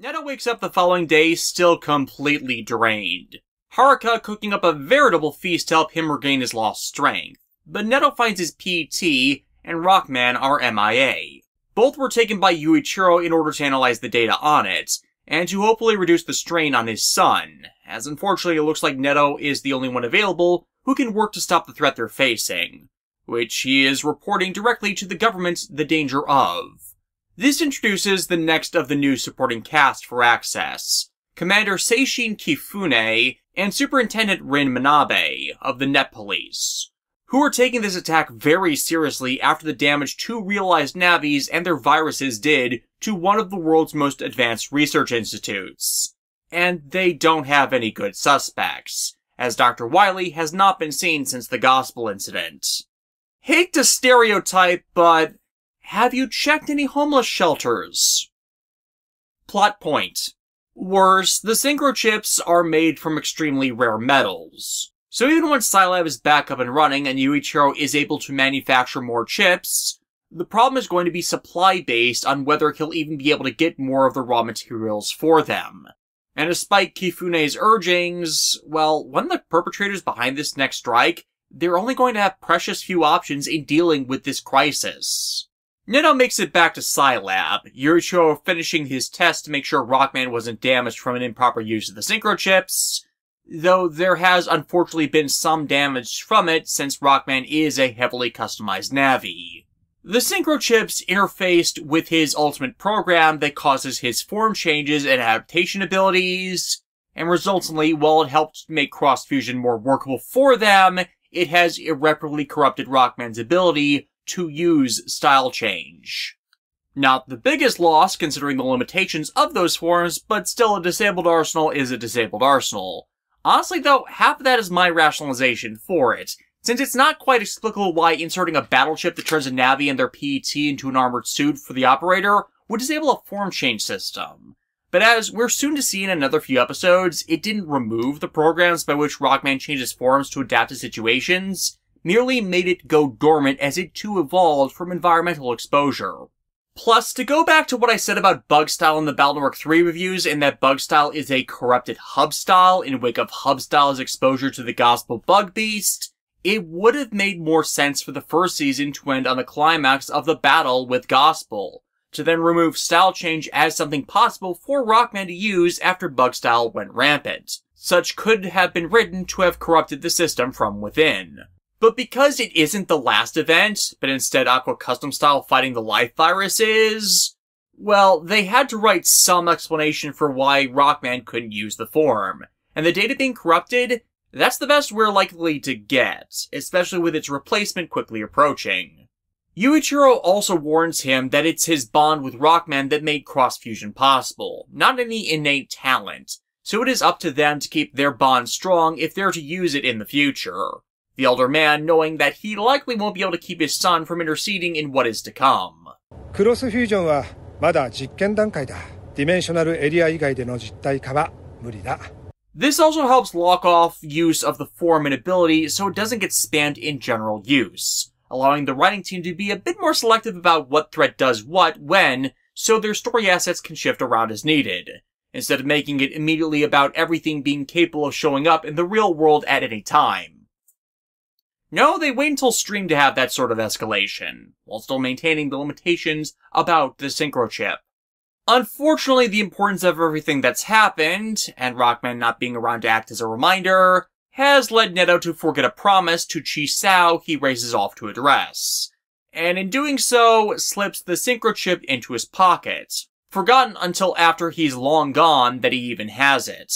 Neto wakes up the following day still completely drained. Haruka cooking up a veritable feast to help him regain his lost strength. But Neto finds his PT, and Rockman are MIA. Both were taken by Yuichiro in order to analyze the data on it, and to hopefully reduce the strain on his son, as unfortunately it looks like Neto is the only one available who can work to stop the threat they're facing, which he is reporting directly to the government the danger of. This introduces the next of the new supporting cast for Axess, Commander Seishin Kifune and Superintendent Rin Manabe of the Net Police, who are taking this attack very seriously after the damage 2 realized Navis and their viruses did to one of the world's most advanced research institutes. And they don't have any good suspects, as Dr. Wily has not been seen since the Gospel incident. Hate to stereotype, but have you checked any homeless shelters? Plot point. Worse, the synchro chips are made from extremely rare metals. So even when Scilab is back up and running and Yuichiro is able to manufacture more chips, the problem is going to be supply-based on whether he'll even be able to get more of the raw materials for them. And despite Kifune's urgings, well, when the perpetrators behind this next strike, they're only going to have precious few options in dealing with this crisis. Neto makes it back to Scilab, Yuichiro finishing his test to make sure Rockman wasn't damaged from an improper use of the synchro chips, though there has unfortunately been some damage from it since Rockman is a heavily customized Navi. The synchro chips interfaced with his ultimate program that causes his form changes and adaptation abilities, and resultantly, while it helped make cross-fusion more workable for them, it has irreparably corrupted Rockman's ability to use style change. Not the biggest loss considering the limitations of those forms, but still a disabled arsenal is a disabled arsenal. Honestly though, half of that is my rationalization for it, since it's not quite explicable why inserting a battle chip that turns a Navi and their PET into an armored suit for the operator would disable a form change system. But as we're soon to see in another few episodes, it didn't remove the programs by which Rockman changes forms to adapt to situations, merely made it go dormant as it too evolved from environmental exposure. Plus, to go back to what I said about bug style in the Battle Network 3 reviews, and that bug style is a corrupted hub style in wake of hub style's exposure to the Gospel Bug Beast, it would have made more sense for the first season to end on the climax of the battle with Gospel, to then remove style change as something possible for Rockman to use after bug style went rampant. Such could have been written to have corrupted the system from within. But because it isn't the last event, but instead Aqua Custom Style fighting the life virus is, well, they had to write some explanation for why Rockman couldn't use the form. And the data being corrupted, that's the best we're likely to get, especially with its replacement quickly approaching. Yuichiro also warns him that it's his bond with Rockman that made cross-fusion possible, not any innate talent, so it is up to them to keep their bond strong if they're to use it in the future. The elder man knowing that he likely won't be able to keep his son from interceding in what is to come. クロスフュージョンはまだ実験段階だ。ディメンショナルエリア以外での実体化は無理だ。This also helps lock off use of the form and ability so it doesn't get spammed in general use, allowing the writing team to be a bit more selective about what threat does what, when, so their story assets can shift around as needed, instead of making it immediately about everything being capable of showing up in the real world at any time. No, they wait until stream to have that sort of escalation, while still maintaining the limitations about the synchro chip. Unfortunately, the importance of everything that's happened, and Rockman not being around to act as a reminder, has led Neto to forget a promise to Chisao he races off to address, and in doing so, slips the synchro chip into his pocket, forgotten until after he's long gone that he even has it.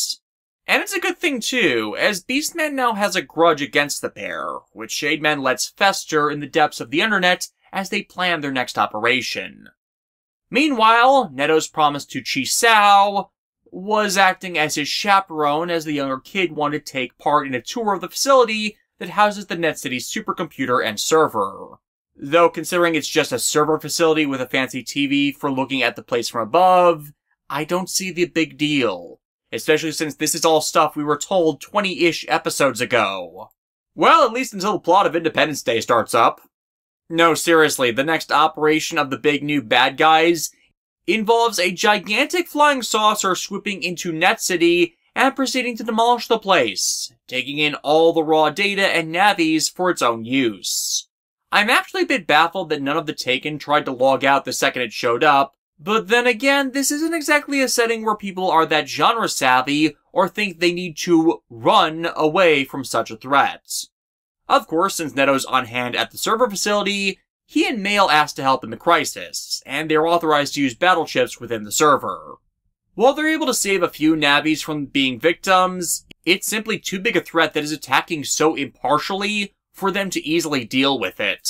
And it's a good thing too, as Beastman now has a grudge against the pair, which Shademan lets fester in the depths of the internet as they plan their next operation. Meanwhile, Neto's promise to Chisao was acting as his chaperone as the younger kid wanted to take part in a tour of the facility that houses the Net City supercomputer and server. Though considering it's just a server facility with a fancy TV for looking at the place from above, I don't see the big deal. Especially since this is all stuff we were told 20-ish episodes ago. Well, at least until the plot of Independence Day starts up. No, seriously, the next operation of the big new bad guys involves a gigantic flying saucer swooping into Net City and proceeding to demolish the place, taking in all the raw data and navies for its own use. I'm actually a bit baffled that none of the Taken tried to log out the second it showed up, but then again, this isn't exactly a setting where people are that genre savvy or think they need to run away from such a threat. Of course, since Neto's on hand at the server facility, he and Mail asked to help in the crisis, and they're authorized to use battle chips within the server. While they're able to save a few navies from being victims, it's simply too big a threat that is attacking so impartially for them to easily deal with it.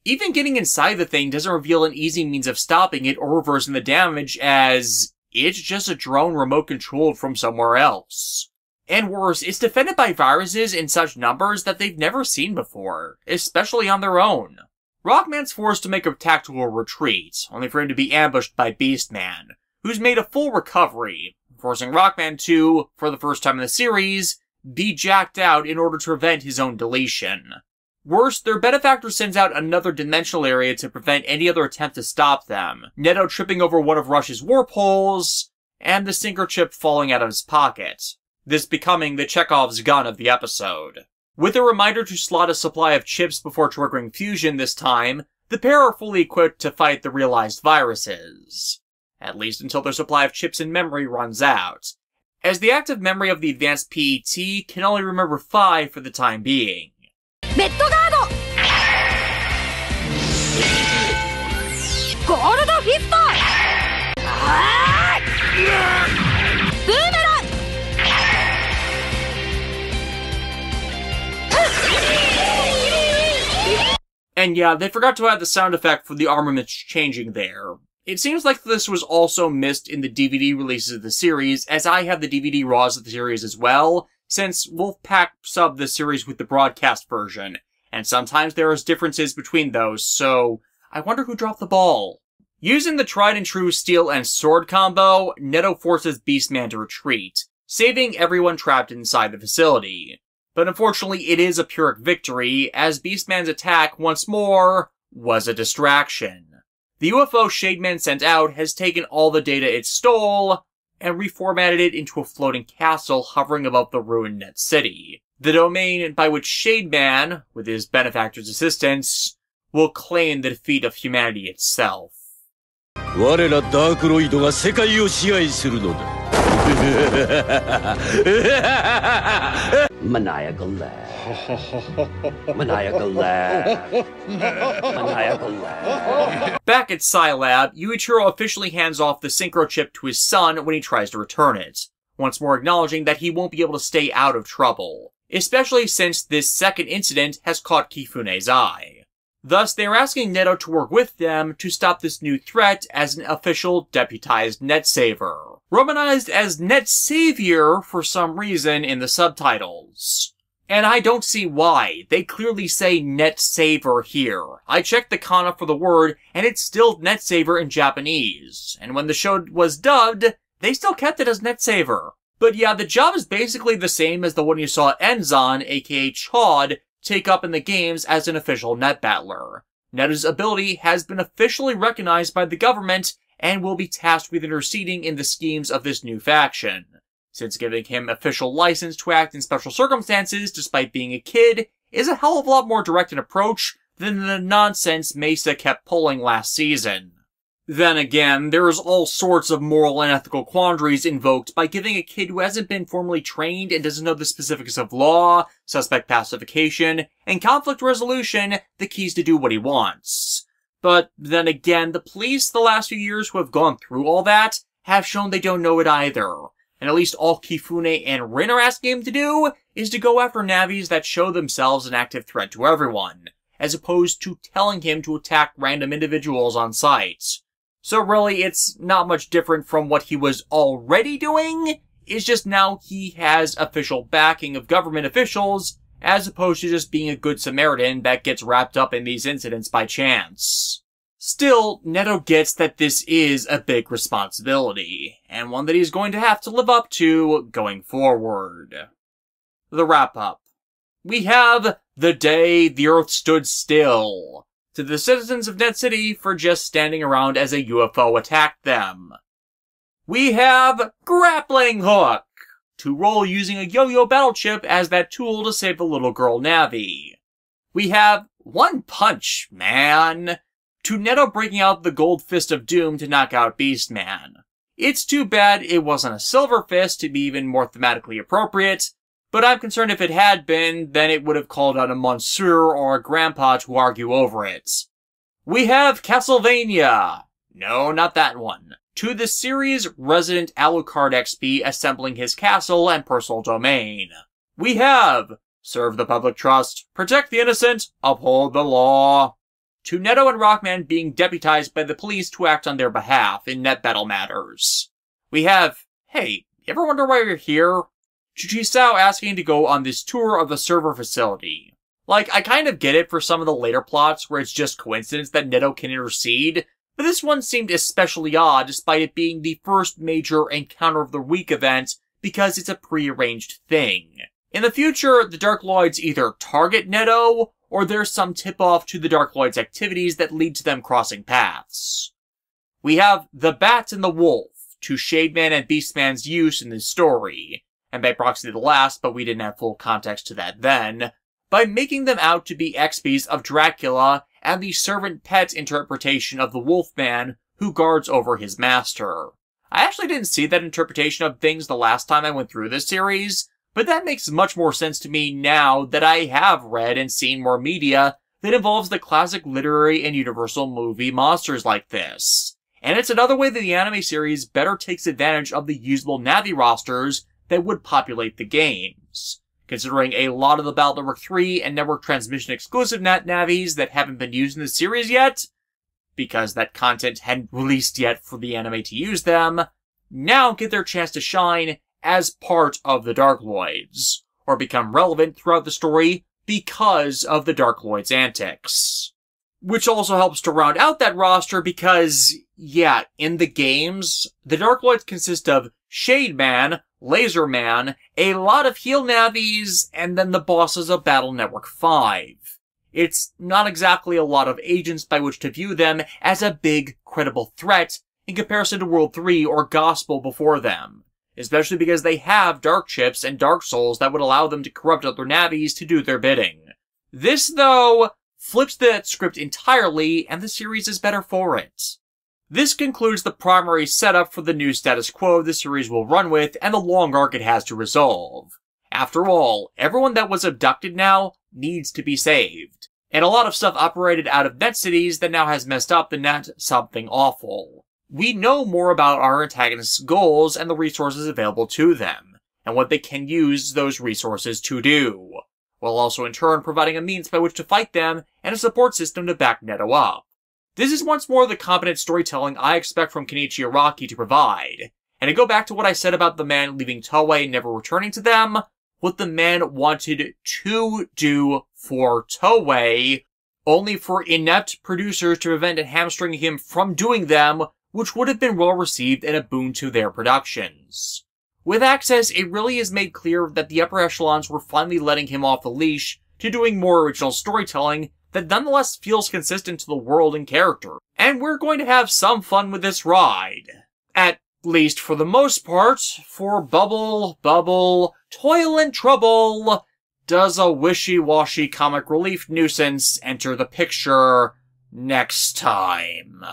Even getting inside the thing doesn't reveal an easy means of stopping it or reversing the damage, as it's just a drone remote controlled from somewhere else. And worse, it's defended by viruses in such numbers that they've never seen before, especially on their own. Rockman's forced to make a tactical retreat, only for him to be ambushed by Beastman, who's made a full recovery, forcing Rockman to, for the first time in the series, be jacked out in order to prevent his own deletion. Worse, their benefactor sends out another dimensional area to prevent any other attempt to stop them, Neto tripping over one of Rush's warp holes, and the sinker chip falling out of his pocket, this becoming the Chekhov's gun of the episode. With a reminder to slot a supply of chips before triggering fusion this time, the pair are fully equipped to fight the realized viruses. At least until their supply of chips and memory runs out, as the active memory of the advanced PET can only remember 5 for the time being. And yeah, they forgot to add the sound effect for the armaments changing there. It seems like this was also missed in the DVD releases of the series, as I have the DVD RAWs of the series as well, since Wolfpack subbed the series with the broadcast version, and sometimes there is differences between those, so I wonder who dropped the ball. Using the tried and true steel and sword combo, Neto forces Beastman to retreat, saving everyone trapped inside the facility. But unfortunately, it is a Pyrrhic victory, as Beastman's attack, once more, was a distraction. The UFO Shademan sent out has taken all the data it stole, and reformatted it into a floating castle hovering above the ruined Net City, the domain by which Shademan, with his benefactor's assistance, will claim the defeat of humanity itself. 我らダークロイドが世界を支配するのだ。Maniacal laugh. Maniacal laugh. Maniacal laugh. Back at Scilab, Yuichiro officially hands off the synchro chip to his son when he tries to return it, once more acknowledging that he won't be able to stay out of trouble, especially since this second incident has caught Kifune's eye. Thus, they are asking Neto to work with them to stop this new threat as an official deputized net saver, romanized as Net Savior for some reason in the subtitles. And I don't see why. They clearly say Net Saver here. I checked the kana for the word, and it's still Net Saver in Japanese. And when the show was dubbed, they still kept it as Net Saver. But yeah, the job is basically the same as the one you saw Enzan, aka Chod, take up in the games as an official net battler. Neto's ability has been officially recognized by the government and will be tasked with interceding in the schemes of this new faction, since giving him official license to act in special circumstances despite being a kid is a hell of a lot more direct an approach than the nonsense Mesa kept pulling last season. Then again, there is all sorts of moral and ethical quandaries invoked by giving a kid who hasn't been formally trained and doesn't know the specifics of law, suspect pacification, and conflict resolution the keys to do what he wants. But then again, the police the last few years who have gone through all that have shown they don't know it either. And at least all Kifune and Rin are asking him to do is to go after navies that show themselves an active threat to everyone, as opposed to telling him to attack random individuals on sight. So really, it's not much different from what he was already doing, it's just now he has official backing of government officials, as opposed to just being a good Samaritan that gets wrapped up in these incidents by chance. Still, Neto gets that this is a big responsibility, and one that he's going to have to live up to going forward. The wrap-up. We have The Day the Earth Stood Still, to the citizens of Net City for just standing around as a UFO attacked them. We have Grappling Hook, to roll using a yo-yo battle chip as that tool to save the little girl Navi. We have One Punch Man, to Netto breaking out the Gold Fist of Doom to knock out Beastman. It's too bad it wasn't a Silver Fist to be even more thematically appropriate, but I'm concerned if it had been, then it would have called out a Monsieur or a Grandpa to argue over it. We have Castlevania. No, not that one. To the series resident Alucard XP assembling his castle and personal domain. We have Serve the Public Trust, Protect the Innocent, Uphold the Law. To Netto and Rockman being deputized by the police to act on their behalf in net battle matters. We have, hey, you ever wonder why you're here? To Chisao asking to go on this tour of the server facility. Like, I kind of get it for some of the later plots where it's just coincidence that Netto can intercede, but this one seemed especially odd despite it being the first major Encounter of the Week event because it's a pre-arranged thing. In the future, the Darkloids either target Netto, or there's some tip-off to the Darkloids' activities that lead to them crossing paths. We have the Bat and the Wolf, to Shademan and Beastman's use in this story, and by proxy the last, but we didn't have full context to that then, by making them out to be XPs of Dracula and the servant pet interpretation of the Wolfman who guards over his master. I actually didn't see that interpretation of things the last time I went through this series, but that makes much more sense to me now that I have read and seen more media that involves the classic literary and Universal movie monsters like this. And it's another way that the anime series better takes advantage of the usable Navi rosters that would populate the games. Considering a lot of the Battle Network 3 and Network Transmission exclusive Navis that haven't been used in the series yet, because that content hadn't released yet for the anime to use them, now get their chance to shine as part of the Darkloids, or become relevant throughout the story because of the Darkloids' antics. Which also helps to round out that roster because, yeah, in the games, the Darkloids consist of Shademan, Laserman, a lot of heal Navis, and then the bosses of Battle Network 5. It's not exactly a lot of agents by which to view them as a big, credible threat in comparison to World 3 or Gospel before them, especially because they have Dark Chips and Dark Souls that would allow them to corrupt other Navis to do their bidding. This, though, flips that script entirely, and the series is better for it. This concludes the primary setup for the new status quo the series will run with and the long arc it has to resolve. After all, everyone that was abducted now needs to be saved, and a lot of stuff operated out of net cities that now has messed up the net something awful. We know more about our antagonists' goals and the resources available to them, and what they can use those resources to do, while also in turn providing a means by which to fight them and a support system to back Netto up. This is once more the competent storytelling I expect from Kenichi Araki to provide, and to go back to what I said about the man leaving Toei and never returning to them, what the man wanted to do for Toei, only for inept producers to prevent and hamstring him from doing them, which would have been well received and a boon to their productions. With Axess, it really is made clear that the upper echelons were finally letting him off the leash to doing more original storytelling that nonetheless feels consistent to the world and character. And we're going to have some fun with this ride. At least for the most part, for Bubble, Toil and Trouble, does a wishy-washy comic relief nuisance enter the picture next time?